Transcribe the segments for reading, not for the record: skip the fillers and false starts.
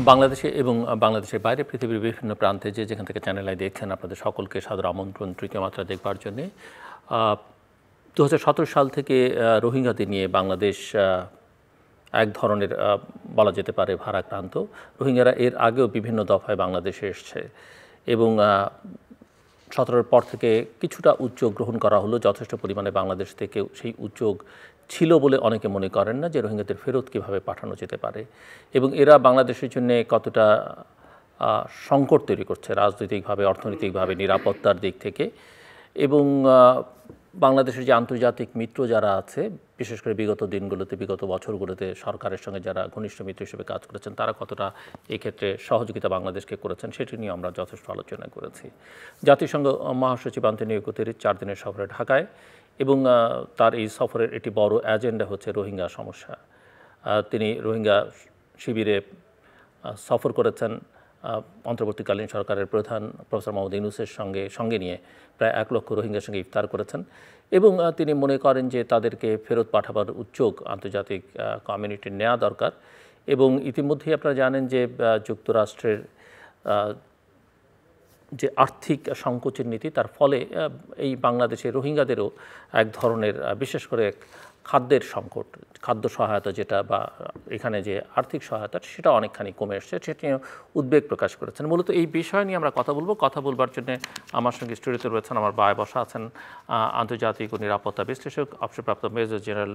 বাংলাদেশে এবং বাংলাদেশের বাইরে পৃথিবীর বিভিন্ন প্রান্তে যেখান থেকে চ্যানেল আই দেখছেন আপনাদের সকলকে সাদর আমন্ত্রণ তৃতীয় মাত্রা দেখবার জন্যে। 2017 সাল থেকে রোহিঙ্গাদের নিয়ে বাংলাদেশ এক ধরনের বলা যেতে পারে ভারাক্রান্ত। রোহিঙ্গারা এর আগেও বিভিন্ন দফায় বাংলাদেশে এসছে এবং 17-র পর থেকে কিছুটা উদ্যোগ গ্রহণ করা হলো। যথেষ্ট পরিমাণে বাংলাদেশ থেকে সেই উদ্যোগ ছিল বলে অনেকে মনে করেন না যে রোহিঙ্গাদের ফেরত কীভাবে পাঠানো যেতে পারে এবং এরা বাংলাদেশের জন্য কতটা সংকট তৈরি করছে রাজনৈতিকভাবে, অর্থনৈতিকভাবে, নিরাপত্তার দিক থেকে। এবং বাংলাদেশের যে আন্তর্জাতিক মিত্র যারা আছে, বিশেষ করে বিগত দিনগুলোতে, বিগত বছরগুলোতে সরকারের সঙ্গে যারা ঘনিষ্ঠ মিত্র হিসেবে কাজ করেছেন, তারা কতটা এক্ষেত্রে সহযোগিতা বাংলাদেশকে করেছেন সেটি নিয়ে আমরা যথেষ্ট আলোচনা করেছি। জাতিসংঘ মহাসচিব আন্তোনিও গুতেরেস 4 দিনের সফরে ঢাকায় এবং তার এই সফরের একটি বড় এজেন্ডা হচ্ছে রোহিঙ্গা সমস্যা। তিনি রোহিঙ্গা শিবিরে সফর করেছেন অন্তর্বর্তীকালীন সরকারের প্রধান প্রফেসর মোহাম্মদ ইউনূসের সঙ্গে নিয়ে প্রায় 1 লক্ষ রোহিঙ্গার সঙ্গে ইফতার করেছেন এবং তিনি মনে করেন যে তাদেরকে ফেরত পাঠাবার উদ্যোগ আন্তর্জাতিক কমিউনিটির নেওয়া দরকার। এবং ইতিমধ্যেই আপনারা জানেন যে যুক্তরাষ্ট্রের যে আর্থিক সংকোচের নীতি, তার ফলে এই বাংলাদেশে রোহিঙ্গাদেরও এক ধরনের বিশেষ করে খাদ্যের সংকট, খাদ্য সহায়তা যেটা বা এখানে যে আর্থিক সহায়তা সেটা অনেকখানি কমে এসছে, সেটা নিয়ে উদ্বেগ প্রকাশ করেছেন। মূলত এই বিষয় নিয়ে আমরা কথা বলবার জন্য আমার সঙ্গে স্টুডিওতে রয়েছেন, আমার বায়ে বসা আছেন আন্তর্জাতিক ও নিরাপত্তা বিশ্লেষক অবসরপ্রাপ্ত মেজর জেনারেল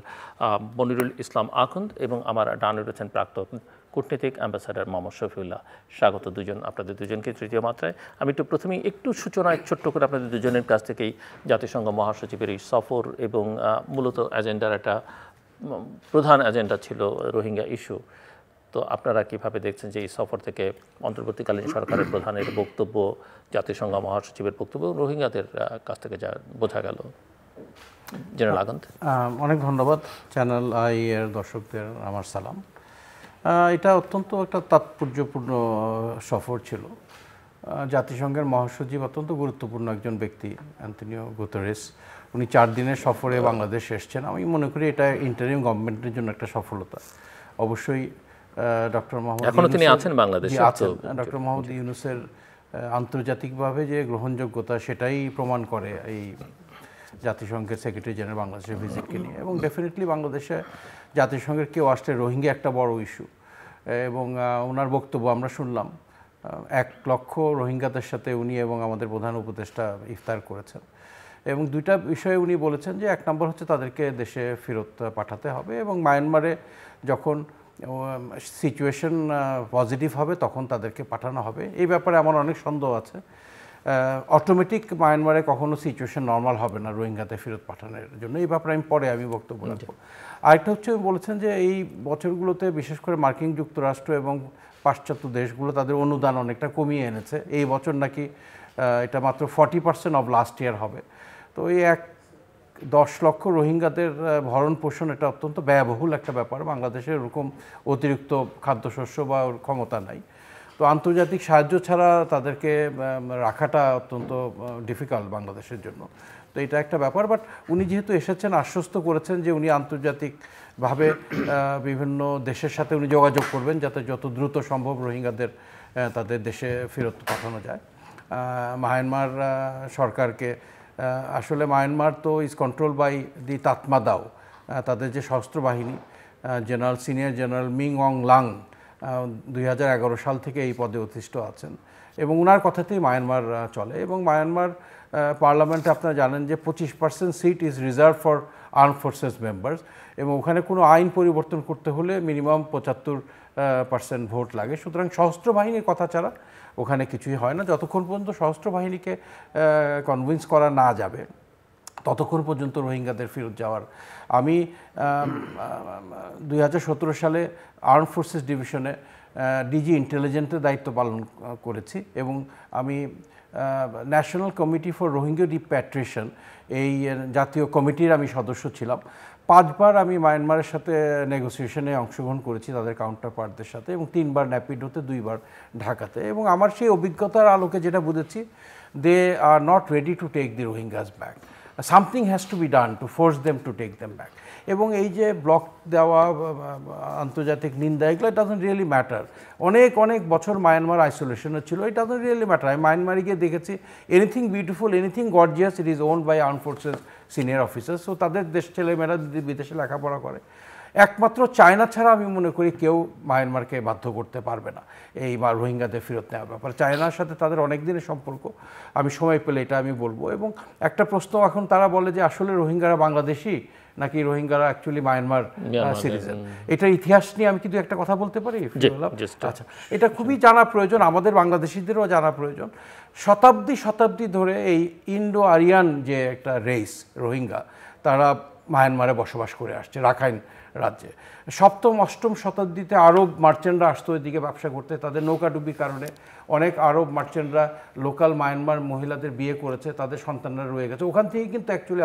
মনিরুল ইসলাম আখুন্দ এবং আমার ডানে রয়েছেন প্রাক্তন কূটনীতিক অ্যাম্বাসাডার মোহাম্মদ শফিউল্লাহ। স্বাগত আপনাদের দুজনকে তৃতীয় মাত্রায়। আমি একটু প্রথমেই সূচনায় ছোট্ট করে আপনাদের দুজনের কাছ থেকেই জাতিসংঘ মহাসচিবের এই সফর এবং মূলত এজেন্ডার একটা প্রধান এজেন্ডা ছিল রোহিঙ্গা ইস্যু। তো আপনারা কিভাবে দেখছেন যে এই সফর থেকে অন্তর্বর্তীকালীন সরকারের প্রধানের বক্তব্য, জাতিসংঘ মহাসচিবের বক্তব্য, রোহিঙ্গাদের কাছ থেকে যা বোঝা গেল? জেনারেল আখুন্দ। অনেক ধন্যবাদ। চ্যানেল আই এর দর্শকদের আমার সালাম। এটা অত্যন্ত একটা তাৎপর্যপূর্ণ সফর ছিল। জাতিসংঘের মহাসচিব অত্যন্ত গুরুত্বপূর্ণ একজন ব্যক্তি অ্যান্তোনিও গুতেরেস, উনি 4 দিনের সফরে বাংলাদেশ এসছেন। আমি মনে করি এটা ইন্টারিম গভর্নমেন্টের জন্য একটা সফলতা। অবশ্যই ডক্টর মোহাম্মদ ডক্টর মোহাম্মদ ইউনূসের আন্তর্জাতিকভাবে যে গ্রহণযোগ্যতা সেটাই প্রমাণ করে এই জাতিসংঘের সেক্রেটারি জেনারেল বাংলাদেশের ভিজিটকে নিয়ে। এবং ডেফিনেটলি বাংলাদেশে জাতিসংঘের কেউ আসলে রোহিঙ্গা একটা বড় ইস্যু এবং ওনার বক্তব্য আমরা শুনলাম। 1 লক্ষ রোহিঙ্গাদের সাথে উনি এবং আমাদের প্রধান উপদেষ্টা ইফতার করেছেন এবং 2টা বিষয়ে উনি বলেছেন যে 1 নম্বর হচ্ছে তাদেরকে দেশে ফেরত পাঠাতে হবে এবং মায়ানমারে যখন সিচুয়েশন পজিটিভ হবে তখন তাদেরকে পাঠানো হবে। এই ব্যাপারে আমার অনেক সন্দেহ আছে। অটোমেটিক মায়ানমারে কখনো সিচুয়েশন নর্মাল হবে না রোহিঙ্গাতে ফেরত পাঠানোর জন্য। এই ব্যাপারে পরে আমি বক্তব্য রাখবো। আরেকটা হচ্ছে বলেছেন যে এই বছরগুলোতে বিশেষ করে মার্কিন যুক্তরাষ্ট্র এবং পাশ্চাত্য দেশগুলো তাদের অনুদান অনেকটা কমিয়ে এনেছে। এই বছর নাকি এটা মাত্র 40% অফ লাস্ট ইয়ার হবে। তো এই 10 লক্ষ রোহিঙ্গাদের ভরণ পোষণ এটা অত্যন্ত ব্যয়বহুল একটা ব্যাপার। বাংলাদেশের এরকম অতিরিক্ত খাদ্যশস্য বা ক্ষমতা নাই। তো আন্তর্জাতিক সাহায্য ছাড়া তাদেরকে রাখাটা অত্যন্ত ডিফিকাল্ট বাংলাদেশের জন্য। তো এটা একটা ব্যাপার। বাট উনি যেহেতু এসেছেন, আশ্বস্ত করেছেন যে উনি আন্তর্জাতিকভাবে বিভিন্ন দেশের সাথে উনি যোগাযোগ করবেন যাতে যত দ্রুত সম্ভব রোহিঙ্গাদের তাদের দেশে ফেরত পাঠানো যায়। মায়ানমার সরকারকে আসলে মায়ানমার তো ইজ কন্ট্রোল বাই দি তাতমাদাও, তাদের যে সশস্ত্র বাহিনী, সিনিয়র জেনারেল মিং অং লাং 2011 সাল থেকে এই পদে অধিষ্ঠিত আছেন এবং ওনার কথাতেই মায়ানমার চলে। এবং মায়ানমার পার্লামেন্টে আপনারা জানেন যে 25% seat is reserve for arm forces members এবং ওখানে কোনো আইন পরিবর্তন করতে হলে মিনিমাম 75% ভোট লাগে। সুতরাং সশস্ত্র বাহিনীর কথা ছাড়া ওখানে কিছুই হয় না। যতক্ষণ পর্যন্ত সশস্ত্র বাহিনীকে কনভিন্স করা না যাবে ততক্ষণ পর্যন্ত রোহিঙ্গাদের ফেরত যাওয়ার। আমি 2017 সালে আর্ম ফোর্সেস ডিভিশনে ডিজি ইন্টেলিজেন্সের দায়িত্ব পালন করেছি এবং আমি national committee for Rohingya repatriation এই জাতীয় কমিটির আমি সদস্য ছিলাম। 5 বার আমি মায়ানমারের সাথে নেগোসিয়েশনে অংশগ্রহণ করেছি তাদের কাউন্টার পার্টদের সাথে এবং 3 বার ন্যাপিডোতে, 2 বার ঢাকাতে। এবং আমার সেই অভিজ্ঞতার আলোকে যেটা বুঝেছি, they are not ready to take the Rohingyas back. Something has to be done to force them to take them back. এবং এই যে ব্লক দেওয়া, আন্তর্জাতিক নিন্দা, এগুলো ইট ডাজন্ট রিয়েলি ম্যাটার। অনেক অনেক বছর মায়ানমার আইসোলেশনে ছিল, ইট ডাজন্ট রিয়েলি ম্যাটার। আমি মায়ানমারে গিয়ে দেখেছি anything beautiful, anything gorgeous, it is owned by arm forces senior officers. So তাদের দেশ ছেলেমেয়েরা বিদেশে লেখাপড়া করে। একমাত্র চায়না ছাড়া আমি মনে করি কেউ মায়ানমারকে বাধ্য করতে পারবে না এই বা রোহিঙ্গাদের ফেরত নেওয়ার ব্যাপারে। চায়নার সাথে তাদের অনেক দিনের সম্পর্ক, আমি সময় পেলে এটা আমি বলবো। এবং একটা প্রশ্ন এখন তারা বলে যে আসলে রোহিঙ্গারা বাংলাদেশি নাকি রোহিঙ্গারা অ্যাকচুয়ালি মায়ানমার সিটিজেন। এটার ইতিহাস নিয়ে আমি কিন্তু একটা কথা বলতে পারি। আচ্ছা, এটা খুবই জানা প্রয়োজন, আমাদের বাংলাদেশিদেরও জানা প্রয়োজন। শতাব্দী শতাব্দী ধরে এই ইন্ডো আরিয়ান যে একটা রেস রোহিঙ্গা, তারা মায়ানমারে বসবাস করে আসছে, রাখাইন রাজ্যে। সপ্তম অষ্টম শতাব্দীতে আরব মার্চেন্টরা আসতো এদিকে ব্যবসা করতে, তাদের নৌকাডুবির কারণে অনেক আরব মার্চেন্টরা লোকাল মায়ানমার মহিলাদের বিয়ে করেছে, তাদের সন্তানরা রয়ে গেছে। ওখান থেকেই কিন্তু অ্যাকচুয়ালি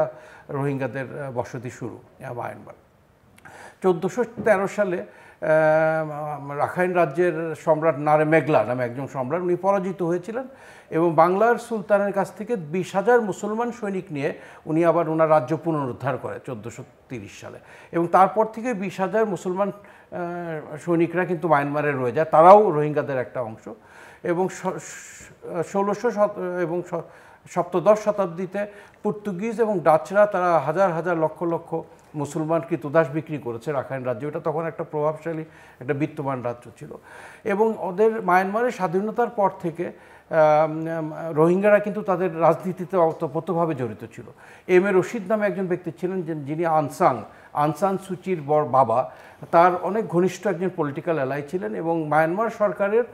রোহিঙ্গাদের বসতি শুরু মায়ানমার। 1413 সালে রাখাইন রাজ্যের সম্রাট নারে মেঘলা নামে একজন সম্রাট, উনি পরাজিত হয়েছিলেন এবং বাংলার সুলতানের কাছ থেকে 20,000 মুসলমান সৈনিক নিয়ে উনি আবার ওনার রাজ্য পুনরুদ্ধার করে 1430 সালে। এবং তারপর থেকে 20,000 মুসলমান সৈনিকরা কিন্তু মায়ানমারে রয়ে যায়, তারাও রোহিঙ্গাদের একটা অংশ। এবং 1600 এবং সপ্তদশ শতাব্দীতে পর্তুগিজ এবং ডাচরা তারা হাজার হাজার লক্ষ লক্ষ মুসলমান কৃতদাস বিক্রি করেছে রাখাইন রাজ্যে। ওটা তখন একটা প্রভাবশালী একটা বিত্তমান রাজ্য ছিল। এবং ওদের মায়ানমারের স্বাধীনতার পর থেকে রোহিঙ্গারা কিন্তু তাদের রাজনীতিতে ওতপ্রোতভাবে জড়িত ছিল। এম এ রশিদ নামে একজন ব্যক্তি ছিলেন যিনি আনসান সুচির বাবা, তার অনেক ঘনিষ্ঠ একজন পলিটিক্যাল অ্যালাই ছিলেন এবং মায়ানমার সরকারের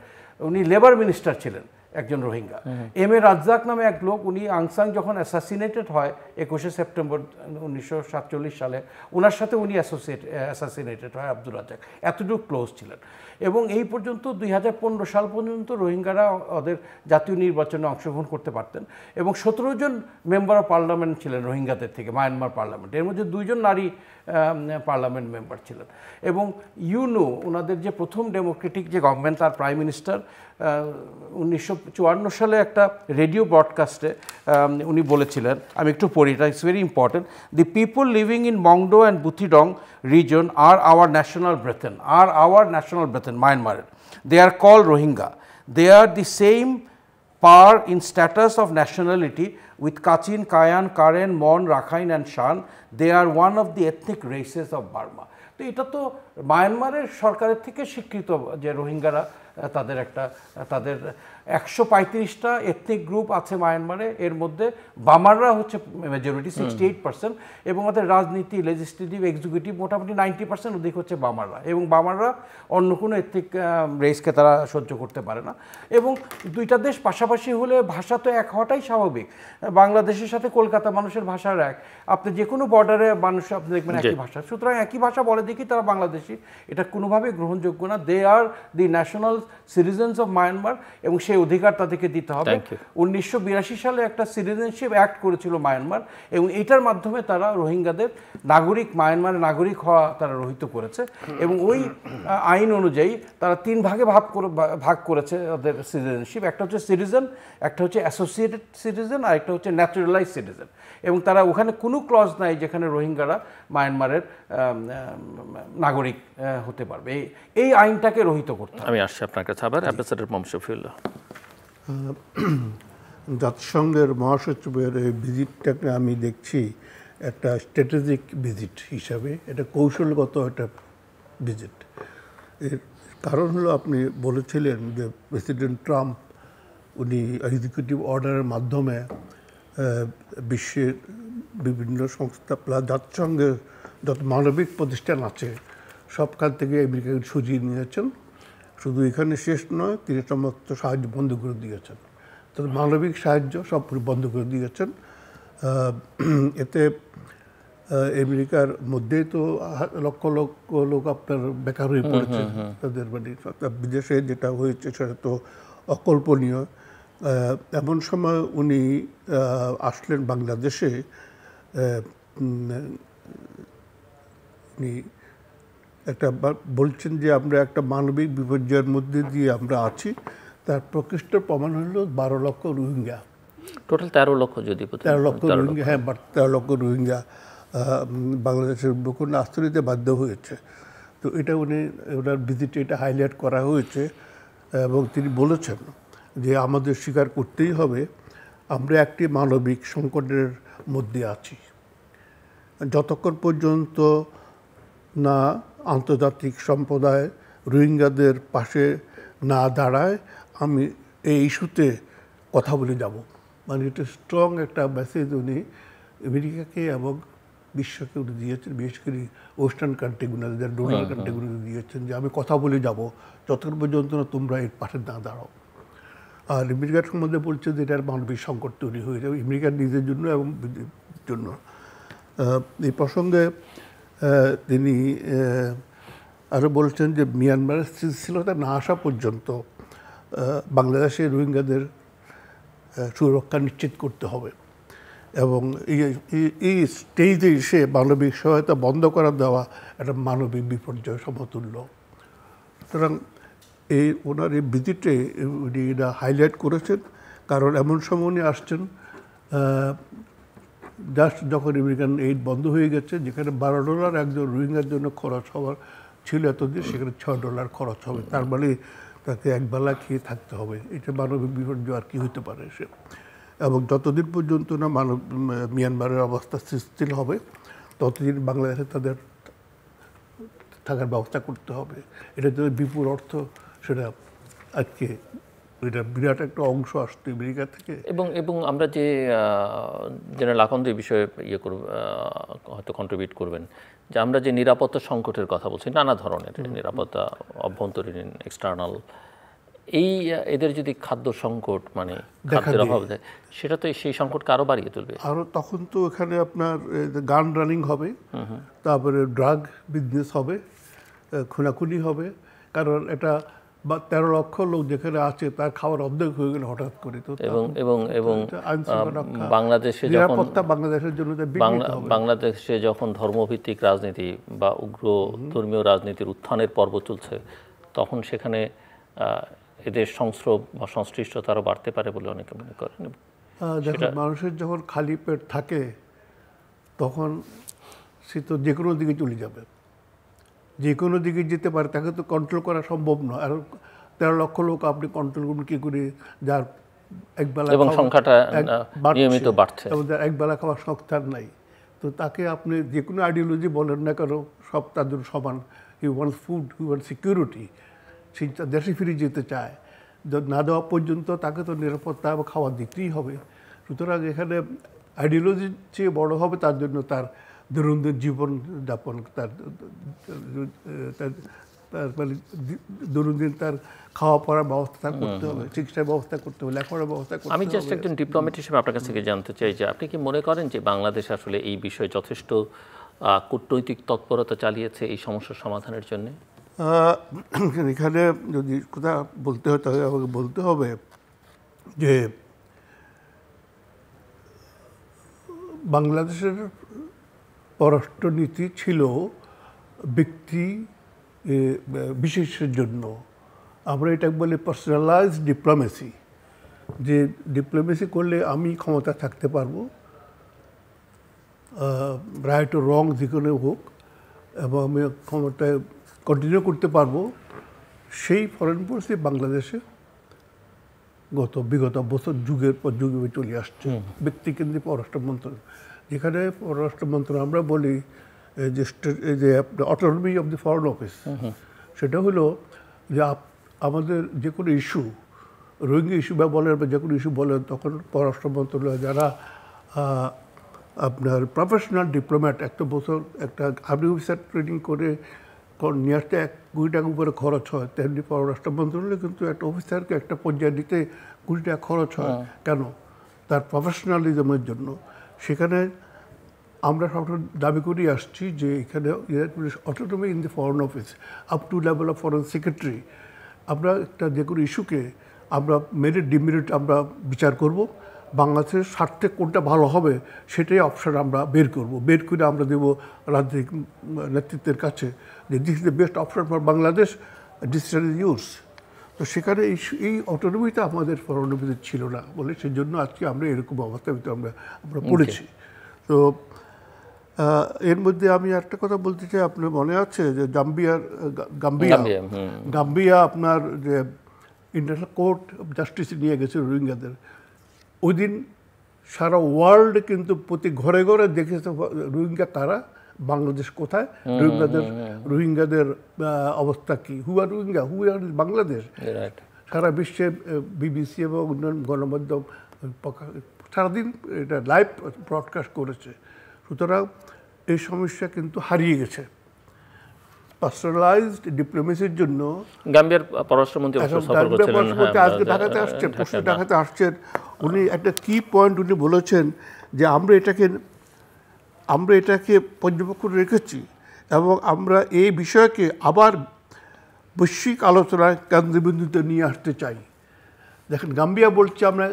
উনি লেবার মিনিস্টার ছিলেন একজন রোহিঙ্গা। এম এ রাজ্জাক নামে এক লোক, উনি আংসাং যখন অ্যাসাসিনেটেড হয় 21শে সেপ্টেম্বর 1947 সালে, ওনার সাথে উনি অ্যাসাসিনেটেড হয় আব্দুর রাজ্জাক, এতটুকু ক্লোজ ছিলেন। এবং এই পর্যন্ত 2015 সাল পর্যন্ত রোহিঙ্গারা ওদের জাতীয় নির্বাচনে অংশগ্রহণ করতে পারতেন এবং 17 জন মেম্বার অফ পার্লামেন্ট ছিলেন রোহিঙ্গাদের থেকে মায়ানমার পার্লামেন্টে, এর মধ্যে 2 জন নারী পার্লামেন্ট মেম্বার ছিলেন। এবং ইউনো ওনাদের যে প্রথম ডেমোক্রেটিক যে গভর্নমেন্ট, তার প্রাইম মিনিস্টার 1954 সালে একটা রেডিও ব্রডকাস্টে উনি বলেছিলেন, আমি একটু পড়ি, এটা it's very important. The people living in Maungdaw and Buthidaung region are our national brethren, Myanmar. They are called Rohingya. They are the same par in status of nationality with Kachin, Kayan, Karen, Mon, Rakhine and Shan. They are one of the ethnic races of Burma. তো এটা তো মায়ানমারের সরকারের থেকে স্বীকৃত যে রোহিঙ্গারা তাদের 135টা এথনিক গ্রুপ আছে মায়ানমারে, এর মধ্যে বামাররা হচ্ছে মেজরিটি 68%, এবং ওদের রাজনীতি, লেজিসলেটিভ, এক্সিকিউটিভ মোটামুটি 90% অধিক হচ্ছে বামাররা। এবং বামাররা অন্য কোনো এথনিক রেসকে তারা সহ্য করতে পারে না। এবং দুইটা দেশ পাশাপাশি হলে ভাষা তো এক হওয়াটাই স্বাভাবিক। বাংলাদেশের সাথে কলকাতা মানুষের ভাষার এক, আপনি যে কোনো বর্ডারে মানুষ আপনি দেখবেন একই ভাষা, সুতরাং একই ভাষা বলে দেখি তারা বাংলাদেশি, এটা কোনোভাবেই গ্রহণযোগ্য না। They are the national citizens of Myanmar এবং সেই অধিকার তাদেরকে দিতে হবে। 1982 সালে একটা সিটিজেনশিপ অ্যাক্ট করেছিল মায়ানমার এবং এটার মাধ্যমে তারা রোহিঙ্গাদের মায়ানমারের নাগরিক হওয়া তারা রহিত করেছে। এবং ওই আইন অনুযায়ী তারা 3 ভাগে ভাগ করেছে ওদের সিটিজেনশিপ, একটা হচ্ছে সিটিজেন, একটা হচ্ছে অ্যাসোসিয়েটেড সিটিজেন, আর একটা হচ্ছে ন্যাচারালাইজ সিটিজেন। এবং তারা ওখানে কোনো ক্লজ নাই যেখানে রোহিঙ্গারা মায়ানমারের নাগরিক হতে পারবে। এই আইনটাকে রহিত করতে হবে। আমি আসছি আপনার কাছে আবার, অ্যাম্বাসেডর মোহাম্মদ শফিউল্লাহ। জাতিসংঘের মহাসচিবের এই ভিজিটটাকে আমি দেখছি একটা স্ট্র্যাটেজিক ভিজিট হিসাবে, এটা কৌশলগত একটা ভিজিট। এর কারণ হলো আপনি বলেছিলেন যে প্রেসিডেন্ট ট্রাম্প উনি এক্সিকিউটিভ অর্ডারের মাধ্যমে বিশ্বের বিভিন্ন সংস্থা প্লাস জাতিসংঘের যত মানবিক প্রতিষ্ঠান আছে সবখান থেকে আমেরিকাকে সরিয়ে নিয়েছেন। শুধু এখানে শেষ নয়, তিনি সমস্ত সাহায্য বন্ধ করে দিয়েছেন, তবে মানবিক সাহায্য সব বন্ধ করে দিয়েছেন। এতে আমেরিকার মধ্যেই তো লক্ষ লক্ষ লোক আপনার বেকার হয়ে পড়েছে, তাদের মানে বিদেশে যেটা হয়েছে সেটা তো অকল্পনীয়। এমন সময় উনি আসলেন বাংলাদেশে। উনি একটা বলছেন যে আমরা একটা মানবিক বিপর্যয়ের মধ্যে দিয়ে আমরা আছি, তার প্রকৃষ্ট প্রমাণ হলো 12 লক্ষ রোহিঙ্গা টোটাল 13 লক্ষ যদি 13 লক্ষ রোহিঙ্গা, হ্যাঁ, 13 লক্ষ রোহিঙ্গা বাংলাদেশের বুকুনে আশ্রয় নিতে বাধ্য হয়েছে। তো এটা ওনার ভিজিটে এটা হাইলাইট করা হয়েছে এবং তিনি বলেছেন যে আমাদের স্বীকার করতেই হবে আমরা একটি মানবিক সংকটের মধ্যে আছি। যতক্ষণ পর্যন্ত না আন্তর্জাতিক সম্প্রদায় রোহিঙ্গাদের পাশে না দাঁড়ায় আমি এই ইস্যুতে কথা বলে যাব। মানে এটা স্ট্রং একটা মেসেজ উনি আমেরিকাকে এবং বিশ্বকে উনি দিয়েছেন, বিশেষ করে ওয়েস্টার্ন কান্ট্রিগুলো, যারা ডোনার কান্ট্রিগুলো দিয়েছেন যে আমি কথা বলে যাব যতক্ষণ পর্যন্ত না তোমরা এর পাশে না দাঁড়াও। আর আমেরিকার সম্বন্ধে বলছে যে এটার মানবিক সংকট তৈরি হয়ে যাবে আমেরিকার নিজের জন্য এবং জন্য। এই প্রসঙ্গে তিনি আরও বলছেন যে মিয়ানমারের স্থিতিশীলতা না আসা পর্যন্ত বাংলাদেশে রোহিঙ্গাদের সুরক্ষা নিশ্চিত করতে হবে এবং এই স্টেজে এসে মানবিক সহায়তা বন্ধ করা দেওয়া একটা মানবিক বিপর্যয় সমতুল্য। সুতরাং ওনার এই ভিজিটে উনি এটা হাইলাইট করেছেন, কারণ এমন সময় উনি আসছেন জাস্ট যখন আমেরিকান এইড বন্ধ হয়ে গেছে, যেখানে $12 একজন রোহিঙ্গার জন্য খরচ হওয়ার ছিল এতদিন, সেখানে $6 খরচ হবে। তার মানে তাকে একবেলা খেয়ে থাকতে হবে। এটা মানবিক বিপর্যয় আর কি হতে পারে সে। এবং যতদিন পর্যন্ত না মিয়ানমারের অবস্থা স্থিতিশীল হবে ততদিন বাংলাদেশে তাদের থাকার ব্যবস্থা করতে হবে। এটা যদি বিপুল অর্থ, সেটা আজকে এটা বিরাট একটা অংশ আসছে আমেরিকা থেকে। এবং আমরা যে জেনারেল আকন্দ এই বিষয়ে করব, হয়তো কন্ট্রিবিউট করবেন, যে আমরা যে নিরাপত্তা সংকটের কথা বলছি, নানা ধরনের নিরাপত্তা, অভ্যন্তরীণ, এক্সটার্নাল, এদের যদি খাদ্য সংকট মানে খাদ্যের অভাব দেয়, সেটা তো সেই সংকটকে আরও বাড়িয়ে তুলবে। আরও তখন তো এখানে আপনার গান রানিং হবে, তারপরে ড্রাগ বিজনেস হবে, খুনাখুনি হবে, কারণ এটা 13 লক্ষ লোক যেখানে আছে তার খাওয়ার অর্ধেক হয়ে গেলে হঠাৎ করে। তো এবং বাংলাদেশে যখন বাংলাদেশের জন্য বাংলাদেশে যখন ধর্মভিত্তিক রাজনীতি বা উগ্র ধর্মীয় রাজনীতির উত্থানের পর্ব চলছে, তখন সেখানে এদের সংস্রব বা সংশ্লিষ্টতা আরও বাড়তে পারে বলে অনেকে মনে করেন। দেখুন, মানুষের যখন খালি পেট থাকে তখন সে তো যে কোনো দিকে চলে যাবে, যে কোনো দিকে যেতে পারে, তাকে তো কন্ট্রোল করা সম্ভব নয়। আর 13 লক্ষ লোক আপনি কন্ট্রোল করবেন কী করে, যার একবেলা এবং সংখ্যাটা নিয়মিত বাড়ছে, এবং যার একবেলা খাওয়ার সংস্থান নাই, তো তাকে আপনি যে কোনো আইডিওলজি বলেন না কেন, সব তার জন্য সমান। He wants food, he wants security. সে দেশে ফিরে যেতে চায়, না দেওয়া পর্যন্ত তাকে তো নিরাপত্তা এবং খাবার দিতেই হবে। সুতরাং এখানে আইডিওলজির চেয়ে বড় হবে তার জন্য তার দৈনন্দিন জীবনযাপন, তার মানে দৈনন্দিন তার খাওয়া পড়ার ব্যবস্থা করতে হবে, চিকিৎসার ব্যবস্থা করতে হবে, লেখাপড়ার ব্যবস্থা করতে হবে। আমি জাস্ট একজন ডিপ্লোম্যাট হিসেবে আপনার কাছ থেকে জানতে চাই যে আপনি কি মনে করেন যে বাংলাদেশ আসলে এই বিষয়ে যথেষ্ট কূটনৈতিক তৎপরতা চালিয়েছে এই সমস্যার সমাধানের জন্য? এখানে যদি কথা বলতে হয় তাহলে আমাকে বলতে হবে যে বাংলাদেশের পররাষ্ট্রনীতি ছিল ব্যক্তি বিশেষের জন্য। আমরা এটা বলি পার্সোনালাইজড ডিপ্লোমেসি, যে ডিপ্লোমেসি করলে আমি ক্ষমতা থাকতে পারবো, রাইট ও রং যে কোনো হোক, এবং আমি ক্ষমতায় কন্টিনিউ করতে পারবো। সেই ফরেন পলিসি বাংলাদেশে বিগত বছর যুগের পর যুগে চলে আসছে, ব্যক্তিকেন্দ্রিক পররাষ্ট্র মন্ত্রণালয়। যেখানে পররাষ্ট্র মন্ত্রণালয় আমরা বলি যে autonomy of the foreign office, সেটা হলো যে আমাদের যে কোনো ইস্যু, রোহিঙ্গা ইস্যু বা বলেন বা যে কোনো ইস্যু বলেন, তখন পররাষ্ট্র মন্ত্রণালয় যারা আপনার প্রফেশনাল ডিপ্লোম্যাট, একটা বছর একটা আর্মি অফিসার ট্রেনিং করে নিয়ে আসতে 1 কোটি টাকা উপরে খরচ হয়, তেমনি পররাষ্ট্র মন্ত্রণালয় কিন্তু একটা অফিসারকে একটা পর্যায়ে দিতে 1 কোটি টাকা খরচ হয়। কেন? তার প্রফেশনালিজমের জন্য। সেখানে আমরা সবসময় দাবি করে আসছি যে এখানে autonomy in the foreign office up to level of foreign secretary. আমরা একটা যে কোনো ইস্যুকে আমরা মেরিট ডিমেরিট আমরা বিচার করব, বাংলাদেশের স্বার্থে কোনটা ভালো হবে সেটাই অপশন আমরা বের করব। বের করে আমরা দেবো রাজনৈতিক নেতৃত্বের কাছে যে this is the best option for Bangladesh, decision is yours. তো তো সেখানে এই অটোনমিটা আমাদের পরবর্তীতে ছিল না বলে সেজন্য আজকে আমরা এরকম অবস্থার ভিতরে আমরা পড়েছি। তো এর মধ্যে আমি একটা কথা বলতে চাই, আপনার মনে আছে যে গাম্বিয়া আপনার যে ইন্টারন্যাশনাল কোর্ট অফ জাস্টিসে নিয়ে গেছে রোহিঙ্গাদের, ওই দিন সারা ওয়ার্ল্ড কিন্তু প্রতি ঘরে ঘরে দেখেছে রোহিঙ্গা কারা, বাংলাদেশ কোথায়, রোহিঙ্গাদের অবস্থা কি, হু আর রোহিঙ্গা, হু আর বাংলাদেশ। সারা বিশ্বে বিবিসি এবং অন্যান্য গণমাধ্যম সারাদিন এটা লাইভ ব্রডকাস্ট করেছে। সুতরাং এই সমস্যা কিন্তু হারিয়ে গেছে। পার্সোনালাইজড ডিপ্লোমেসির জন্য গাম্বিয়ার পররাষ্ট্রমন্ত্রী আজকে ঢাকাতে আসছেন, পরশু ঢাকাতে আসছেন, উনি একটা কি পয়েন্ট উনি বলেছেন যে আমরা এটাকে পর্যবেক্ষণ রেখেছি এবং আমরা এই বিষয়কে আবার বৈশ্বিক আলোচনায় কেন্দ্রবিন্দুতে নিয়ে আসতে চাই। দেখেন গাম্বিয়া বলছে আমরা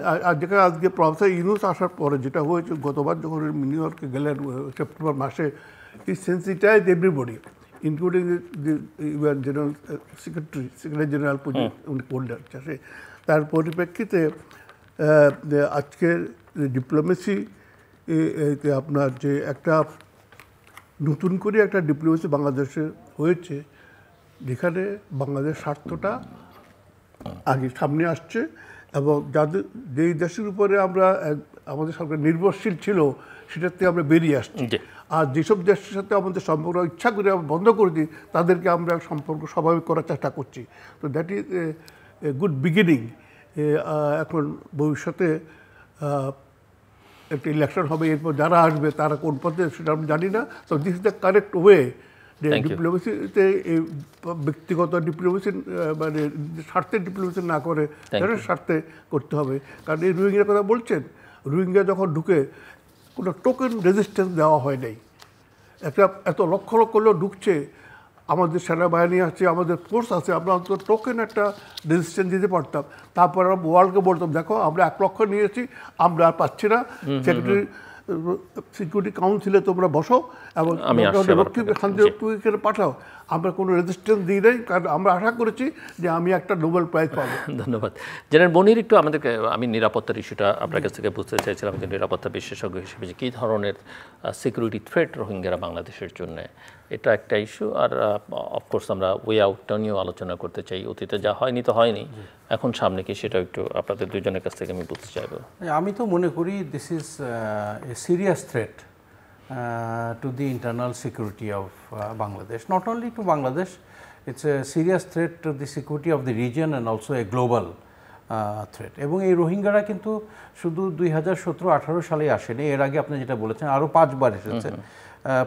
যেখানে আজকে প্রফেসর ইউনুস আসার পরে যেটা হয়েছে, গতবার যখন নিউ ইয়র্কে গেলেন সেপ্টেম্বর মাসে, ই sensitise everybody including general secretary general উনি করলেন। তার পরিপ্রেক্ষিতে আজকের ডিপ্লোমেসি আপনার যে একটা নতুন করে একটা ডিপ্লোমেসি বাংলাদেশে হয়েছে, যেখানে বাংলাদেশ স্বার্থটা আগে সামনে আসছে এবং যেই দেশের উপরে আমাদের সরকার নির্ভরশীল ছিল সেটাতে আমরা বেরিয়ে আসছি। আর যেসব দেশের সাথে আমাদের সম্পর্ক ইচ্ছা করে বন্ধ করে দিই তাদেরকে আমরা সম্পর্ক স্বাভাবিক করার চেষ্টা করছি। তো that is a good beginning. এখন ভবিষ্যতে একটা ইলেকশন হবে, এরপর যারা আসবে তারা কোন পথে সেটা আমি জানি না। তো this is the correct way যে ডিপ্লোমেসিতে ব্যক্তিগত ডিপ্লোমেসি মানে স্বার্থের ডিপ্লোমেসি না করে দেশের স্বার্থে করতে হবে। কারণ এই রোহিঙ্গার কথা বলছেন, রোহিঙ্গা যখন ঢুকে কোনো টোকেন রেজিস্ট্যান্স দেওয়া হয় নাই। এত লক্ষ লক্ষ লোক ঢুকছে, আমাদের সেনাবাহিনী আছে, আমাদের ফোর্স আছে, আমরা অন্তত টোকেন একটা রেজিস্ট্যান্স দিতে পারতাম। তারপর আমরা ওয়ার্ল্ডকে বলতাম দেখো আমরা 1 লক্ষ নিয়েছি, আমরা আর পাচ্ছি না, সেক্রেটারি সিকিউরিটি কাউন্সিলে তোমরা বসো এবং শান্তিরক্ষীকে পাঠাও। আমরা কোনো রেজিস্ট্যান্স দিই নাই, কারণ আমরা আশা করেছি যে আমি একটা নোবেল প্রাইজ পাবো। ধন্যবাদ। জেনারেল মনির, একটু আমাদেরকে আমি নিরাপত্তার ইস্যুটা আপনার কাছ থেকে বুঝতে চাইছিলাম যে নিরাপত্তা বিশেষজ্ঞ হিসেবে যে কী ধরনের সিকিউরিটি থ্রেট রোহিঙ্গারা বাংলাদেশের জন্য, এটা একটা ইস্যু। আর অফকোর্স আমরা ওয়ে আউটটা নিয়েও আলোচনা করতে চাই। অতীতে যা হয়নি তো হয়নি, এখন সামনে কি সেটা একটু আপনাদের দুজনের কাছ থেকে আমি বুঝতে চাইবো। আমি তো মনে করি this is a serious threat to the internal security of Bangladesh. Not only to Bangladesh, it's a serious threat to the security of the region and also a global threat. এবং এই রোহিঙ্গারা কিন্তু শুধু 2017-18 সালে আসেনি, এর আগে আপনি যেটা বলেছেন আরও 5 বার এসেছে।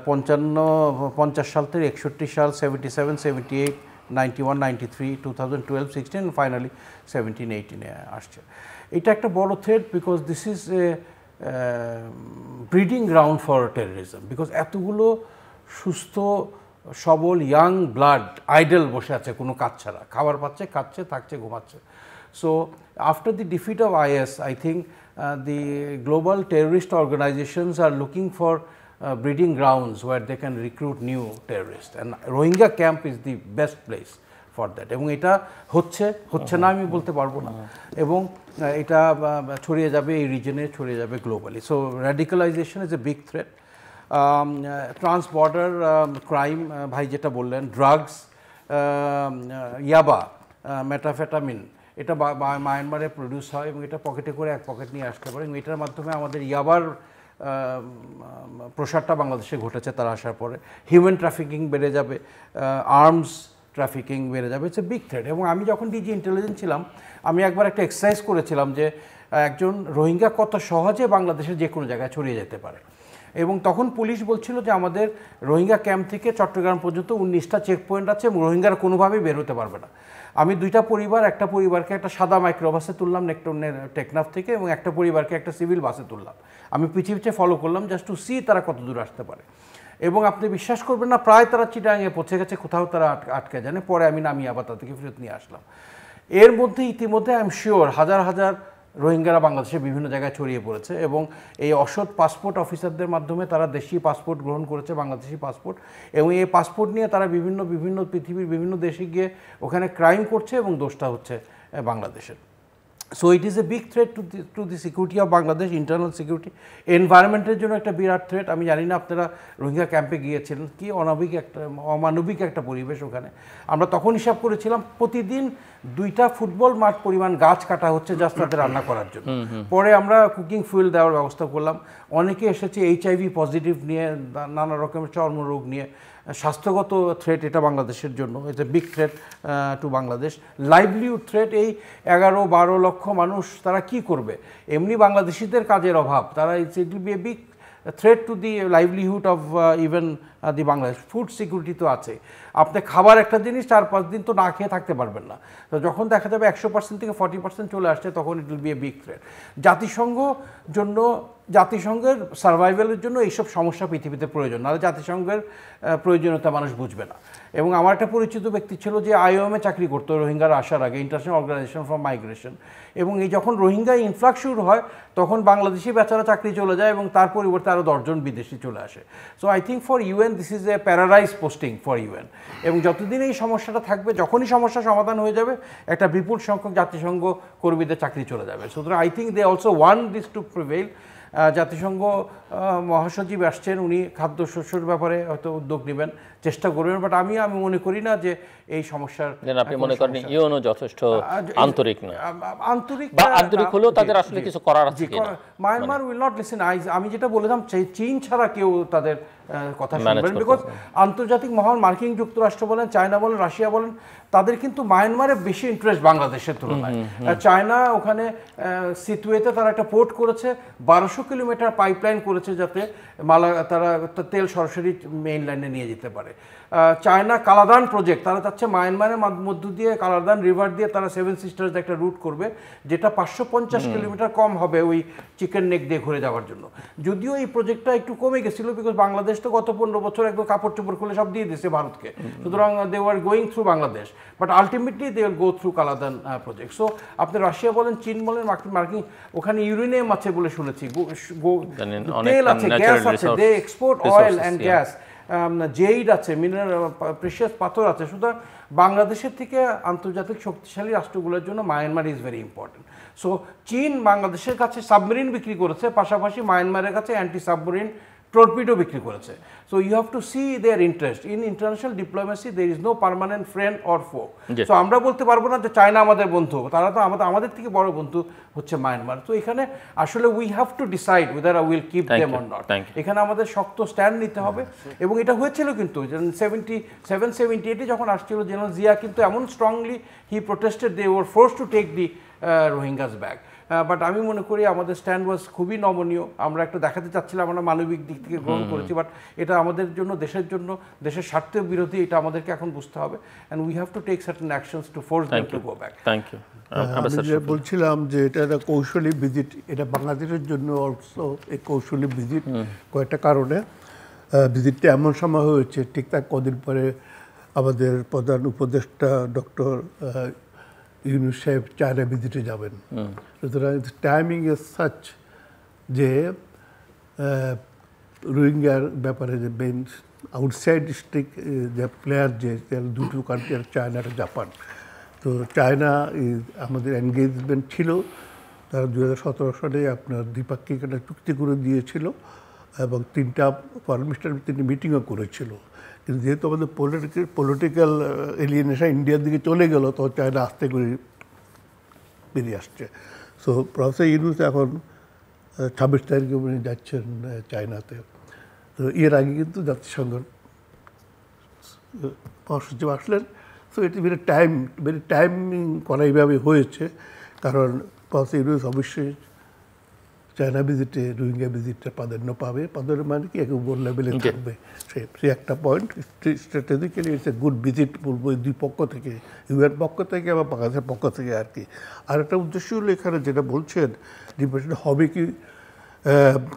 50 সাল থেকে 61 সাল, 77, 78, 91, 93, 2012, 16 and finally 17, 18 আসছে। এটা একটা বড় threat because this is a breeding ground for terrorism. Because এতগুলো সুস্থ সবল ইয়াং ব্লাড আইডল বসে আছে কোনো কাজ ছাড়া, খাবার পাচ্ছে, খাচ্ছে, থাকছে, ঘুমাচ্ছে। So after the defeat of IS, I think the global terrorist organizations are looking for breeding grounds where they can recruit new terrorists, and Rohingya camp is the best place for that. এবং এটা হচ্ছে না আমি বলতে পারবো না, এবং এটা ছড়িয়ে যাবে এই রিজনে, ছড়িয়ে যাবে globally. So radicalisation is a big threat. Trans border crime, ভাই যেটা বললেন, ড্রাগস, ইয়াবা, মেটাফেটামিন, এটা মায়ানমারে প্রডিউস হয় এবং এটা পকেটে করে এক পকেট নিয়ে আসতে পারে, এবং এটার মাধ্যমে আমাদের ইয়াবার প্রসারটা বাংলাদেশে ঘটেছে তারা আসার পরে। হিউম্যান ট্রাফিকিং বেড়ে যাবে, আর্মস ট্রাফিকিং বেড়ে যাবে, ইটস এ বিগ থ্রেট। এবং আমি যখন ডিজি ইন্টেলিজেন্স ছিলাম, আমি একবার একটা এক্সারসাইজ করেছিলাম যে একজন রোহিঙ্গা কত সহজে বাংলাদেশের যে কোনো জায়গায় ছড়িয়ে যেতে পারে। এবং তখন পুলিশ বলছিল যে আমাদের রোহিঙ্গা ক্যাম্প থেকে চট্টগ্রাম পর্যন্ত 19টা চেক পয়েন্ট আছে এবং রোহিঙ্গারা কোনোভাবেই বের হতে পারবে না। আমি 2টা পরিবার, একটা পরিবারকে একটা সাদা মাইক্রোবাসে তুললাম টেকনাফ থেকে, এবং একটা পরিবারকে একটা সিভিল বাসে তুললাম। আমি পিছিয়ে পিছিয়ে ফলো করলাম জাস্ট টু সি তারা কত দূর আসতে পারে। এবং আপনি বিশ্বাস করবেন না, প্রায় তারা চিটাঙে পৌঁছে গেছে, কোথাও তারা আটকে জানে। পরে আমি নামিয়ে আবার তাদেরকে ফেরত নিয়ে আসলাম। এর মধ্যে ইতিমধ্যে আই এম শিওর হাজার হাজার রোহিঙ্গারা বাংলাদেশে বিভিন্ন জায়গায় ছড়িয়ে পড়েছে এবং এই অসৎ পাসপোর্ট অফিসারদের মাধ্যমে তারা দেশি পাসপোর্ট গ্রহণ করেছে, বাংলাদেশি পাসপোর্ট, এবং এই পাসপোর্ট নিয়ে তারা বিভিন্ন পৃথিবীর বিভিন্ন দেশে গিয়ে ওখানে ক্রাইম করছে এবং দোষটা হচ্ছে বাংলাদেশের। So it is a big threat to the security of Bangladesh, internal security, এনভায়রনমেন্টের জন্য একটা বিরাট থ্রেট। আমি জানি না আপনারা রোহিঙ্গা ক্যাম্পে গিয়েছিলেন, কি অমানবিক একটা পরিবেশ ওখানে। আমরা তখন হিসাব করেছিলাম প্রতিদিন 2টা ফুটবল মাঠ পরিমাণ গাছ কাটা হচ্ছে জাস্ট তাদের রান্না করার জন্য। পরে আমরা কুকিং ফুয়েল দেওয়ার ব্যবস্থা করলাম। অনেকে এসেছে HIV পজিটিভ নিয়ে, নানা রকমের চর্মরোগ নিয়ে। স্বাস্থ্যগত থ্রেট এটা বাংলাদেশের জন্য, it's a big threat two Bangladesh. Livelihood threat, এই 11-12 লক্ষ মানুষ তারা কি করবে? এমনি বাংলাদেশিদের কাজের অভাব, তারা ইট will B A big threat to the livelihood of even the Bangladesh. Food security তো আছে, আপনি খাবার একটা জিনিস 4-5 দিন তো না খেয়ে থাকতে পারবেন না। তো যখন দেখা যাবে 100% থেকে 40% চলে আসছে, তখন ইট will B A big threat. জাতিসংঘের সার্ভাইভালের জন্য এইসব সমস্যা পৃথিবীতে প্রয়োজন, নাহলে জাতিসংঘের প্রয়োজনীয়তা মানুষ বুঝবে না। এবং আমার একটা পরিচিত ব্যক্তি ছিল যে IOM-এ চাকরি করতো রোহিঙ্গার আসার আগে, ইন্টারন্যাশনাল অর্গানাইজেশন ফর মাইগ্রেশন, এবং এই যখন রোহিঙ্গা ইনফ্লাক্স শুরু হয় তখন বাংলাদেশি বেচারা চাকরি চলে যায় এবং তার পরিবর্তে আরও 10 জন বিদেশি চলে আসে। So I think for UN this is a paradise posting for UN। এবং যতদিন এই সমস্যাটা থাকবে, যখনই সমস্যা সমাধান হয়ে যাবে, একটা বিপুল সংখ্যক জাতিসংঘ কর্মীদের চাকরি চলে যাবে। সুতরাং I think they also want this to prevail. জাতিসংঘ মহাসচিব আসছেন, উনি খাদ্যশস্যের ব্যাপারে হয়তো উদ্যোগ নেবেন, চেষ্টা করবেন, বাট আমি মনে করি না যে এই সমস্যার। আপনি মনে করেন ইউএনও যথেষ্ট আন্তরিক না? আন্তরিক হলেও তাদের আসলে কিছু করার আছে কিনা? Myanmar will not listen. আমি যেটা বলেছিলাম, চীন ছাড়া কেউ তাদের কথা শুনবেন, বিকজ আন্তর্জাতিক মহল, মার্কিন যুক্তরাষ্ট্র বলেন, চায়না বলেন, রাশিয়া বলেন, তাদের কিন্তু মায়ানমারে বেশি ইন্টারেস্ট বাংলাদেশের তুলনায়। চায়না ওখানে সিতুয়েতে তারা একটা পোর্ট করেছে, 1200 কিলোমিটার পাইপলাইন করেছে যাতে তারা তেল সরাসরি মেইন লাইনে নিয়ে যেতে পারে। চায়না কালাদান প্রজেক্ট, তারা চাচ্ছে মায়ানমারের মধ্য দিয়ে কালাদান রিভার দিয়ে তারা 7 সিস্টার্স একটা রুট করবে, যেটা 550 কিলোমিটার কম হবে ওই চিকেন নেক দিয়ে ঘুরে যাওয়ার জন্য। যদিও এই প্রজেক্টটা একটু কমে গেছিলো, বিকজ বাংলাদেশ তো গত 15 বছর একদম কাপড় চোপড় খুলে সব দিয়ে দিয়েছে ভারতকে, সুতরাং they were going through Bangladesh, but ultimately they will go through Kaladan project. So আপনি রাশিয়া বলেন, চীন বলেন, মার্কিন ওখানে ইউরেনিয়াম আছে বলে শুনেছি, তেল আছে, গ্যাস আছে, they export oil and gas, jade আছে, মিনারেল প্রেশিয়াস পাথর আছে। সুতরাং বাংলাদেশের থেকে আন্তর্জাতিক শক্তিশালী রাষ্ট্রগুলোর জন্য Myanmar is very important. So চীন বাংলাদেশের কাছে সাবমেরিন বিক্রি করেছে, পাশাপাশি মায়ানমারের কাছে অ্যান্টি সাবমেরিন টর্পিডো বিক্রি করেছে। So you have to see their interest in international diplomacy. There is no permanent friend or foe. So আমরা বলতে পারবো না যে চায়না আমাদের বন্ধু, তারা তো আমাদের থেকে বড় বন্ধু হচ্ছে মায়ানমার। তো এখানে আসলে we have to decide weather I will keep them or not. এখানে আমাদের শক্ত স্ট্যান্ড নিতে হবে, এবং এটা হয়েছিল কিন্তু 77-78 যখন আসছিল জেনারেল জিয়া, কিন্তু এমন strongly he protested, they were forced to take the Rohingyas back. But আমি মনে করি আমাদের স্ট্যান্ড ওয়াজ খুবই নমনীয়। আমরা একটা দেখাতে চাচ্ছিলাম আমরা মানবিক দিক থেকে গ্রহণ করেছি, বাট এটা আমাদের জন্য, দেশের জন্য, দেশের স্বার্থের বিরোধী, এটা আমাদেরকে এখন বুঝতে হবে, and we have to take certain actions to force them to go back. Thank you. আমি বলছিলাম যে এটা একটা কৌশলী ভিজিট, এটা বাংলাদেশের জন্য অলসো এই কৌশলী ভিজিট কয়েকটা কারণে। ভিজিটটা এমন সময় হয়েছে, ঠিক তার কদিন পরে আমাদের প্রধান উপদেষ্টা ডক্টর ইউনূস সাহেব চায়না ভিজিটে যাবেন। সুতরাং টাইমিং ইজ সাচ যে রোহিঙ্গার ব্যাপারে যে মেইন আউটসাইড ডিস্ট্রিক্ট যে প্লেয়ার, যে দুটো কান্ট্রি, চায়না আর জাপান। তো চায়না আমাদের এনগেজমেন্ট ছিল, তারা 2017 সালে আপনার দ্বিপাক্ষিক একটা চুক্তি করে দিয়েছিল, এবং 3টা ফরেন মিনিস্টার তিনি মিটিংও করেছিল। কিন্তু যেহেতু আমাদের পলিটিক্যাল এলিয়েনেশন ইন্ডিয়ার দিকে চলে গেল, তো চায়না আস্তে করে বেরিয়ে আসছে। সো প্রফেসর ইউনূস এখন 26 তারিখে উনি যাচ্ছেন চায়নাতে। তো এর আগে কিন্তু জাতিসংঘের মহাসচিব আসলেন। সো এটি ভেরি টাইমিং করা এইভাবে হয়েছে, কারণ প্রফেসর ইউনূস অবশ্যই চায়না ভিজিটে রোহিঙ্গা ভিজিটটা প্রাধান্য পাবে। প্রাধান্য মানে কি, এক উপর লেভেলে থাকবে, সে একটা point. Strategically it's a good visit বলবো, দুই পক্ষ থেকে, ইউএন পক্ষ থেকে বা বাংলাদেশের পক্ষ থেকে আর কি। আর একটা উদ্দেশ্য হলো এখানে যেটা বলছেন, ডিপ্রেশন হবে কি,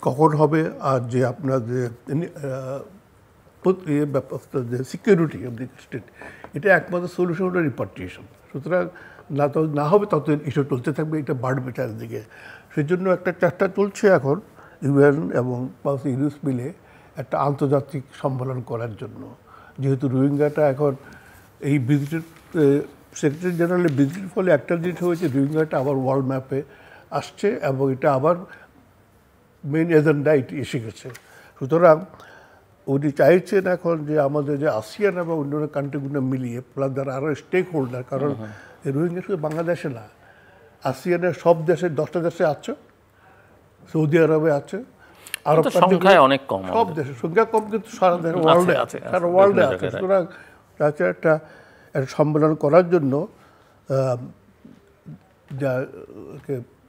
কখন হবে, আর যে আপনার যে ব্যাপারটা যে সিকিউরিটি অফ দি স্টেট, এটা একমাত্র সলিউশন হলো রিপার্টিশন। সুতরাং না হবে ততদিন ইস্যু চলতে থাকবে, এটা বাড়বে চারদিকে। সেই জন্য একটা চেষ্টা চলছে এখন ইউএন এবং ইউনুস মিলে একটা আন্তর্জাতিক সম্মেলন করার জন্য। যেহেতু রোহিঙ্গাটা এখন এই ভিজিটের সেক্রেটারি জেনারেলের ভিজিটের ফলে একটা জিনিস হয়েছে, রোহিঙ্গাটা আবার ওয়ার্ল্ড ম্যাপে আসছে এবং এটা আবার মেইন এজেন্ডায় এসে গেছে। সুতরাং উনি চাইছেন এখন যে আমাদের যে আসিয়ান এবং অন্যান্য কান্ট্রিগুলো মিলিয়ে প্লাস যারা আরও স্টেক হোল্ডার, কারণ রোহিঙ্গা শুধু বাংলাদেশে না, আসিয়ানের সব দেশে 10টা দেশে আছে, সৌদি আরবে আছে, আরব সংখ্যায় অনেক কম, সব দেশে সংখ্যা কম, কিন্তু সারা দেশে ওয়ার্ল্ডে আছে, সারা ওয়ার্ল্ডে আছে। সুতরাং তাতে একটা সম্মেলন করার জন্য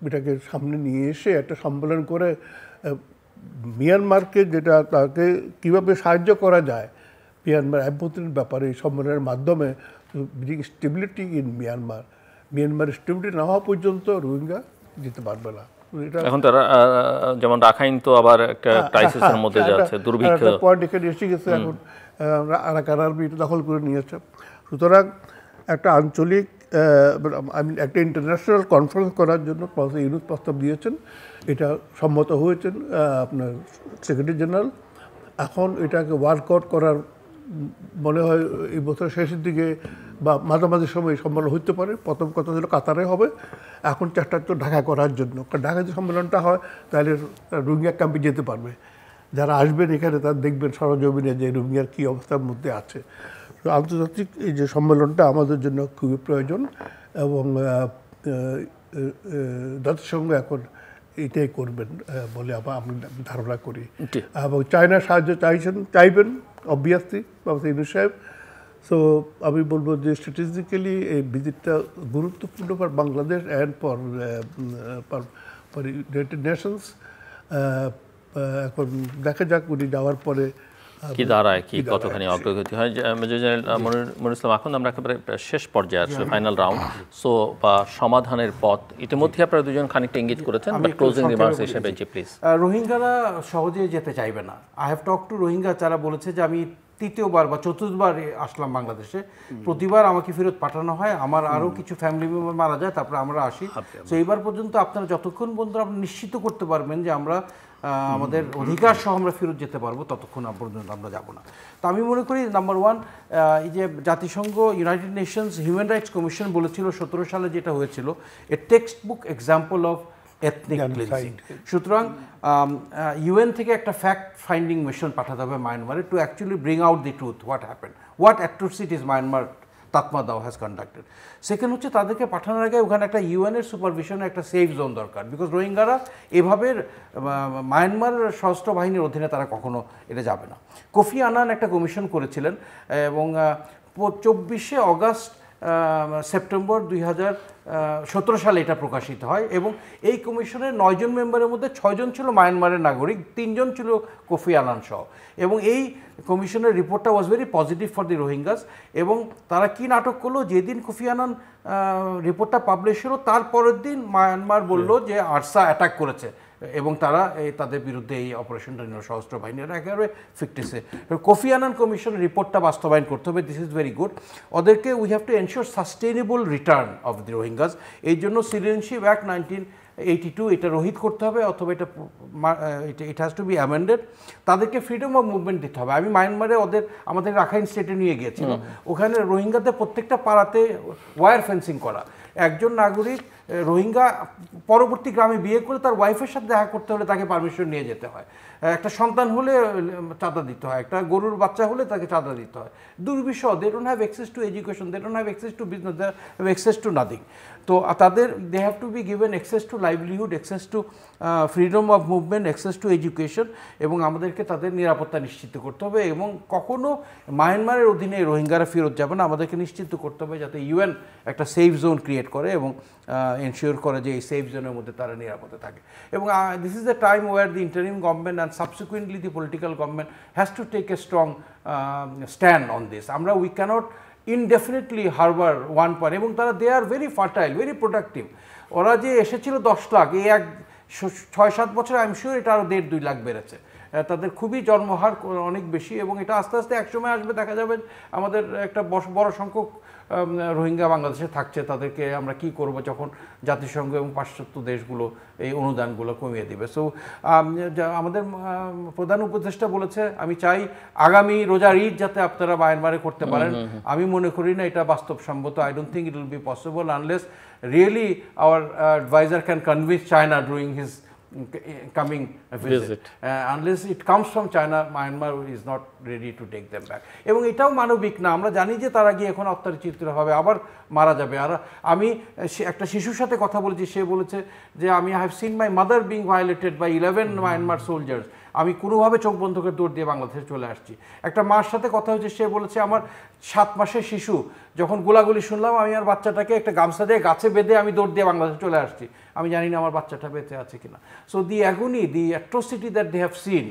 এটাকে সামনে নিয়ে এসে একটা সম্মেলন করে মিয়ানমারকে যেটা তাকে কীভাবে সাহায্য করা যায় মিয়ানমার অভ্যন্তরীণ ব্যাপারে এই সম্মেলনের মাধ্যমে, স্টেবিলিটি ইন মিয়ানমার স্টেবিলিটি না হওয়া পর্যন্ত রোহিঙ্গা যেতে পারবে না। এখন তারা যেমন রাখাইন তো আবার একটা ক্রাইসিসের মধ্যে যাচ্ছে, দুর্ভিক্ষ পয়েন্ট এখানে এসে গেছে, এখন আরাকান আর্মি এটা দখল করে নিয়েছে। সুতরাং একটা আঞ্চলিক একটা ইন্টারন্যাশনাল কনফারেন্স করার জন্য ইউনুস প্রস্তাব দিয়েছেন, এটা সম্মত হয়েছেন আপনার সেক্রেটারি জেনারেল। এখন এটাকে ওয়ার্কআউট করার মনে হয় এই বছর শেষের দিকে বা মাঝামাঝি সময় সম্মেলন হতে পারে। প্রথম কথা ছিল কাতারে হবে, এখন চেষ্টা তো ঢাকা করার জন্য, কারণ ঢাকায় যদি সম্মেলনটা হয় তাহলে রোহিঙ্গা ক্যাম্পে যেতে পারবে, যারা আসবেন এখানে তারা দেখবেন সরজমিনে যে রোহিঙ্গার কী অবস্থার মধ্যে আছে। তো আন্তর্জাতিক এই যে সম্মেলনটা আমাদের জন্য খুবই প্রয়োজন এবং জাতিসংঘ এখন এটাই করবেন বলে আমি ধারণা করি। এবং চায়নার সাহায্য চাইবেন অবভিয়াসলি ইউনুস সাহেব। সো আমি বলবো যে স্ট্র্যাটেজিক্যালি এই ভিজিটটা গুরুত্বপূর্ণ for Bangladesh and for United Nations. এখন দেখা যাক উনি যাওয়ার পরে কি দাঁড়ায়, কি কতখানি অগ্রগতি হয়। মেজর জেনারেল মনিরুল ইসলাম, এখন আমরা একেবারে শেষ পর্যায়ে আসলে ফাইনাল রাউন্ড, সো বা সমাধানের পথ ইতিমধ্যে আপনারা দুজন খানিকটা ইঙ্গিত করেছেন, বাট ক্লোজিং রিমার্কস হিসেবে যে প্লিজ। রোহিঙ্গারা সহজে যেতে চাইবে না। I have talk to Rohingya, যারা বলেছে যে আমি তৃতীয়বার বা চতুর্থবার আসলাম বাংলাদেশে, প্রতিবার আমাকে ফেরত পাঠানো হয়, আমার আরও কিছু ফ্যামিলি মেম্বার মারা যায়, তারপরে আমরা আসি। তো এইবার পর্যন্ত আপনারা যতক্ষণ পর্যন্ত আপনি নিশ্চিত করতে পারবেন যে আমরা আমাদের অধিকার সহ আমরা ফেরত যেতে পারবো, ততক্ষণ পর্যন্ত আমরা যাব না। তো আমি মনে করি নাম্বার ওয়ান, এই যে জাতিসংঘ United Nations Human Rights Commission বলেছিল 17 সালে যেটা হয়েছিল, a textbook example of ethnic cleansing. সুতরাং ইউএন থেকে একটা ফ্যাক্ট ফাইন্ডিং মিশন পাঠাতে হবে মায়ানমারে to actually bring out the truth, what happen, what atrocities Myanmar Tatmadaw has conducted. Second হচ্ছে তাদেরকে পাঠানোর আগে ওখানে একটা ইউএনের সুপারভিশনে একটা সেফ জোন দরকার, বিকজ রোহিঙ্গারা এভাবে মায়ানমার সশস্ত্র বাহিনীর অধীনে তারা কখনো এটা যাবে না। কোফি আনান একটা কমিশন করেছিলেন এবং 24শে অগাস্ট সেপ্টেম্বর 2017 সালে এটা প্রকাশিত হয় এবং এই কমিশনের 9 জন মেম্বারের মধ্যে 6 জন ছিল মায়ানমারের নাগরিক, 3 জন ছিল কোফি আনান সহ। এবং এই কমিশনের রিপোর্টটা was very positive for the Rohingyas. এবং তারা কি নাটক করলো, যেদিন কোফি আনান রিপোর্টটা পাবলিশ হলো তার পরের দিন মায়ানমার বলল যে আরসা অ্যাটাক করেছে এবং তারা তাদের বিরুদ্ধে এই অপারেশনটা নিল, সশস্ত্র বাহিনীরা একেবারে ফিকটিসে। কোফি আনান কমিশনের রিপোর্টটা বাস্তবায়ন করতে হবে, দিস ইজ ভেরি গুড। ওদেরকে we have to ensure sustainable return of the Rohingyas. এই জন্য সিটিজেনশিপ অ্যাক্ট 1982 এটা রহিত করতে হবে, অথবা it has to B amended. তাদেরকে ফ্রিডম অফ মুভমেন্ট দিতে হবে। আমি মায়ানমারে আমাদের রাখাইন স্টেটে নিয়ে গিয়েছিলাম, ওখানে রোহিঙ্গাদের প্রত্যেকটা পাড়াতে ওয়্যার ফেন্সিং করা। একজন নাগরিক রোহিঙ্গা পরবর্তী গ্রামে বিয়ে করে তার ওয়াইফের সাথে দেখা করতে হলে তাকে পারমিশন নিয়ে যেতে হয়, একটা সন্তান হলে চাঁদা দিতে হয়, একটা গরুর বাচ্চা হলে তাকে চাঁদা দিতে হয়। দুর্বিষহ, they don't have access to education, they don't have access to business, they have access to nothing. তো তাদের they have to be given access to livelihood, access to freedom of movement, access to education, এবং আমাদেরকে তাদের নিরাপত্তা নিশ্চিত করতে হবে। এবং কখনো মায়ানমারের অধীনে রোহিঙ্গারা ফেরত যাবে না, আমাদেরকে নিশ্চিত করতে হবে যাতে ইউএন একটা সেফ জোন ক্রিয়েট করে এবং এনশিওর করে যে এই সেফ জোনের মধ্যে তারা নিরাপদে থাকে। এবং this is the time where the interim government and subsequently the political government has to take a strong stand on this. আমরা we cannot indefinitely harbour one point, এবং তারা they are very fertile, very productive. ওরা যে এসেছিল 10 লাখ, এই 6-7 বছর I am sure এটা আরও 1.5-2 লাখ বেড়েছে। তাদের খুবই জন্মহার অনেক বেশি, এবং এটা আস্তে আস্তে একসময় আসবে, দেখা যাবে আমাদের একটা বড় সংখ্যক রোহিঙ্গা বাংলাদেশে থাকছে তাদেরকে আমরা কি করব যখন জাতিসংঘ এবং পাশ্চাত্য দেশগুলো এই অনুদানগুলো কমিয়ে দিবে। সো আমাদের প্রধান উপদেষ্টা বলেছে আমি চাই আগামী রোজার ঈদ যাতে আপনারা মায়ানমারে করতে পারেন। আমি মনে করি না এটা বাস্তবসম্মত। I don't think it will be possible unless really our adviser can convince China during his coming visit. Unless it comes from China, Myanmar is not ready to take them back. এবং এটাও মানবিক না, আমরা জানি যে তারা গিয়ে এখন অত্যাচারিত হবে, আবার মারা যাবে। আর আমি একটা শিশুর সাথে কথা বলেছি, সে বলেছে যে আমি have seen my mother being violated by 11 Myanmar soldiers, আমি কোনোভাবে চোখ বন্ধ করে দৌড় দিয়ে বাংলাদেশে চলে আসছি। একটা মার সাথে কথা হয়েছে, সে বলেছে আমার 7 মাসের শিশু যখন গোলাগুলি শুনলাম আমি আমার বাচ্চাটাকে একটা গামছা দিয়ে গাছে বেঁধে আমি দৌড় দিয়ে বাংলাদেশে চলে আসছি, আমি জানি না আমার বাচ্চাটা বেঁচে আছে কিনা। So the agony, the atrocity that they have seen,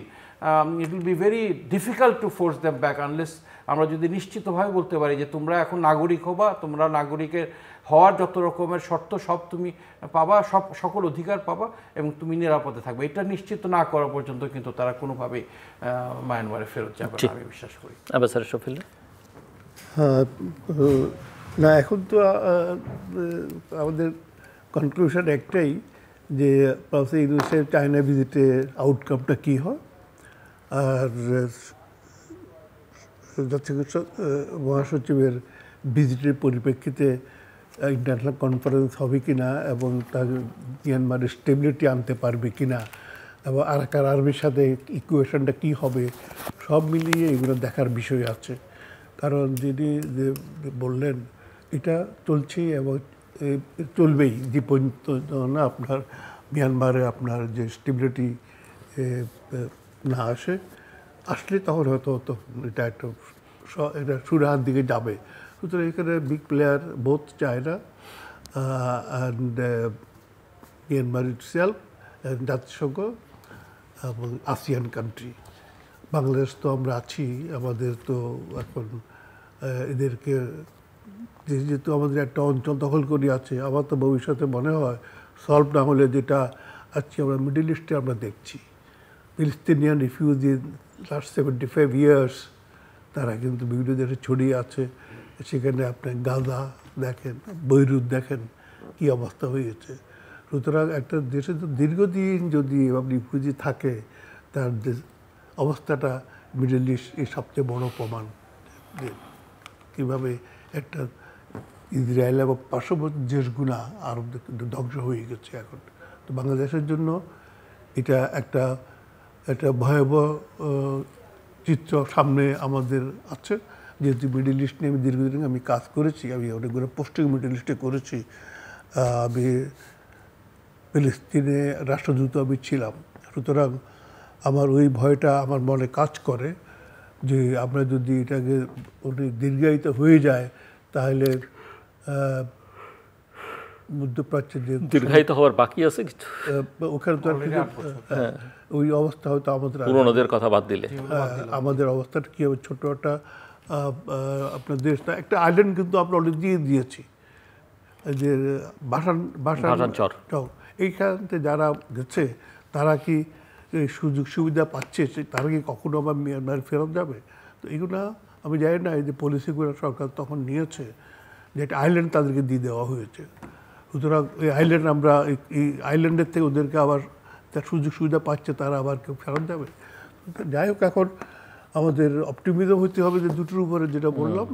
it will be very difficult to force them back unless আমরা যদি নিশ্চিতভাবে বলতে পারি যে তোমরা এখন নাগরিক হবা, তোমরা নাগরিকের হওয়ার যত রকমের শর্ত সব তুমি পাবা, সকল অধিকার পাবা এবং তুমি নিরাপদে থাকবে। এটা নিশ্চিত না করা পর্যন্ত কিন্তু তারা কোনোভাবেই মায়ানমারে ফেরত যাবে না, আমি বিশ্বাস করি। অ্যাম্বাসেডর শফিউল, হ্যাঁ, না এখন তো আমাদের কনক্লুশন একটাই যে প্রফেসর ইউনূসের চায়না ভিজিটের আউটকামটা কী হয়, আর জাতিসংঘ মহাসচিবের ভিজিটের পরিপ্রেক্ষিতে ইন্টারন্যাশনাল কনফারেন্স হবে কি না এবং তার মিয়ানমারের স্টেবিলিটি আনতে পারবে কি না এবং আরাকান আর্মির সাথে ইকুয়েশনটা কী হবে, সব মিলিয়ে এগুলো দেখার বিষয় আছে। কারণ যিনি যে বললেন এটা চলছেই এবং চলবেই যে পর্যন্ত না আপনার মিয়ানমারে আপনার যে স্টেবিলিটি না আসলে তখন হয়তো এটা একটা এটা সুরাহার দিকে যাবে। সুতরাং এখানে big player both China and Myanmar itself, জাতিসংঘ এবং আসিয়ান কান্ট্রি। বাংলাদেশ তো আমরা আছি, আমাদের তো এখন এদেরকে যেহেতু আমাদের একটা অঞ্চল দখল করে আছে, আমার তো ভবিষ্যতে মনে হয় সলভ না হলে যেটা আজকে আমরা মিডল ইস্টে আমরা দেখছি, ফিলিস্তিনিয়ান রিফিউজি লাস্ট 75 ইয়ার্স তারা কিন্তু বিভিন্ন দেশে ছড়িয়ে আছে। সেখানে আপনি গাজা দেখেন, বৈরুত দেখেন কী অবস্থা হয়েছে। সুতরাং একটা দেশে তো দীর্ঘদিন যদি রিফিউজি থাকে তার অবস্থাটা মিডল ইস্ট এই সবচেয়ে বড় প্রমাণ যে কীভাবে একটা ইসরায়েল এবং পার্শ্ববর্তী দেশগুলা আরব ধ্বংস হয়ে গেছে এখন। তো বাংলাদেশের জন্য এটা একটা ভয়াবহ চিত্র সামনে আমাদের আছে। যেহেতু মিডল ইস্ট নিয়ে আমি দীর্ঘদিন আমি কাজ করেছি, আমি অনেকগুলো পোস্টিং মিডল ইস্টে করেছি, আমি ফিলিস্তিনে রাষ্ট্রদূত আমি ছিলাম। সুতরাং আমার ওই ভয়টা আমার মনে কাজ করে যে আমরা যদি এটাকে অনেক দীর্ঘায়িত হয়ে যায় তাহলে মধ্যপ্রাচ্যের যে দীর্ঘায়িত হওয়ার বাকি আছে কিছু, ওখানে তো ওই অবস্থা হয়তো আমাদের পুরোনোদের কথা বাদ দিলে আমাদের অবস্থাটা কী হবে, ছোটো একটা আপনার দেশটা একটা আইল্যান্ড কিন্তু আমরা অলরেডি দিয়ে দিয়েছি, যে বাসান চর, এইখানতে যারা গেছে তারা কি সুযোগ সুবিধা পাচ্ছে, তারা কি কখনো আবার মিয়ানমার ফেরত যাবে? তো এগুলো আমি জানি না, এই যে পলিসিগুলো সরকার তখন নিয়েছে যে একটা আইল্যান্ড তাদেরকে দিয়ে দেওয়া হয়েছে। সুতরাং এই আইল্যান্ড আমরা এই আইল্যান্ডের থেকে ওদেরকে আবার তার সুযোগ সুবিধা পাচ্ছে, তারা আবার কেউ ফেরত যাবে? যাই হোক, এখন আমাদের অপটিমিজম হতে হবে যে দুটোর উপরে যেটা বললাম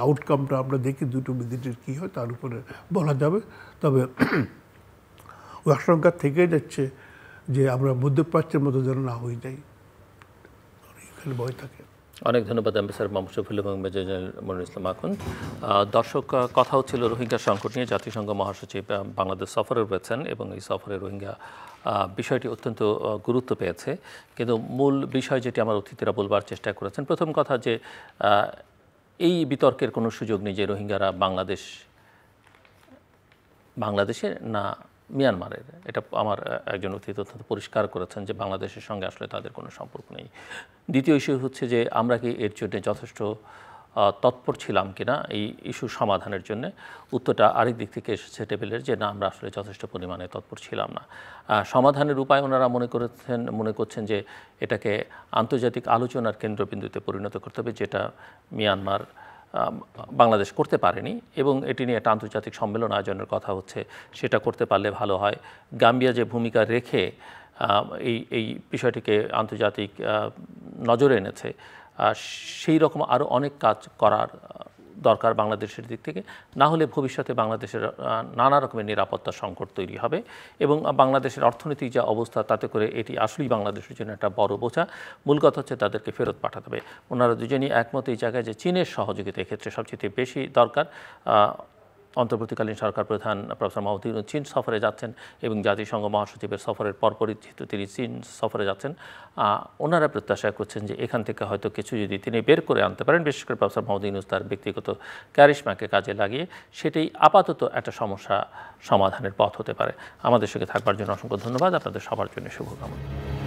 আউটকামটা আমরা দেখি দুটো ভিজিটের কী হয় তার উপরে বলা যাবে। তবে ওই আশঙ্কা থেকে যাচ্ছে যে আমরা মধ্যপ্রাচ্যের মতো যেন না হয়ে যাই, এখানে ভয় থাকে। অনেক ধন্যবাদ অ্যাম্বাসেডর মোহাম্মদ শফিউল এবং মেজর জেনারেল মনিরুল ইসলাম আখুন। দর্শক, কথা হচ্ছিল রোহিঙ্গা সংকট নিয়ে। জাতিসংঘ মহাসচিব বাংলাদেশ সফরে রয়েছেন এবং এই সফরে রোহিঙ্গা বিষয়টি অত্যন্ত গুরুত্ব পেয়েছে। কিন্তু মূল বিষয় যেটি আমার অতিথিরা বলবার চেষ্টা করেছেন, প্রথম কথা যে এই বিতর্কের কোনো সুযোগ নেই যে রোহিঙ্গারা বাংলাদেশে না মিয়ানমারের। এটা আমার একজন অতিথি অত্যন্ত পরিষ্কার করেছেন যে বাংলাদেশের সঙ্গে আসলে তাদের কোনো সম্পর্ক নেই। দ্বিতীয় ইস্যু হচ্ছে যে আমরা কি এর জন্য যথেষ্ট তৎপর ছিলাম কিনা এই ইস্যু সমাধানের জন্য। উত্তরটা আরেক দিক থেকে এসেছে টেবিলের, যে না, আমরা আসলে যথেষ্ট পরিমাণে তৎপর ছিলাম না। সমাধানের উপায় ওনারা মনে করছেন যে এটাকে আন্তর্জাতিক আলোচনার কেন্দ্রবিন্দুতে পরিণত করতে হবে, যেটা মিয়ানমার বাংলাদেশ করতে পারেনি এবং এটি নিয়ে একটা আন্তর্জাতিক সম্মেলন আয়োজনের কথা হচ্ছে, সেটা করতে পারলে ভালো হয়। গাম্বিয়া যে ভূমিকা রেখে এই বিষয়টিকে আন্তর্জাতিক নজরে এনেছে, সেই রকম আরও অনেক কাজ করার দরকার বাংলাদেশের দিক থেকে। না হলে ভবিষ্যতে বাংলাদেশের নানা রকমের নিরাপত্তা সংকট তৈরি হবে এবং বাংলাদেশের অর্থনৈতিক যে অবস্থা, তাতে করে এটি আসলেই বাংলাদেশের জন্য একটা বড় বোঝা। মূল কথা হচ্ছে তাদেরকে ফেরত পাঠাতে হবে। ওনারা দুজনই একমত এই জায়গায় যে চীনের সহযোগিতা এক্ষেত্রে সবচেয়ে বেশি দরকার। অন্তর্বর্তীকালীন সরকার প্রধান প্রফেসর মাহমুদ ইউনূস চীন সফরে যাচ্ছেন এবং জাতিসংঘ মহাসচিবের সফরের পরপরই যেহেতু তিনি চীন সফরে যাচ্ছেন, ওনারা প্রত্যাশা করছেন যে এখান থেকে হয়তো কিছু যদি তিনি বের করে আনতে পারেন, বিশেষ করে প্রফেসর মাহমুদ ইউনূস তার ব্যক্তিগত ক্যারিশমাকে কাজে লাগিয়ে, সেটাই আপাতত একটা সমস্যা সমাধানের পথ হতে পারে। আমাদের সঙ্গে থাকবার জন্য অসংখ্য ধন্যবাদ। আপনাদের সবার জন্য শুভকামনা।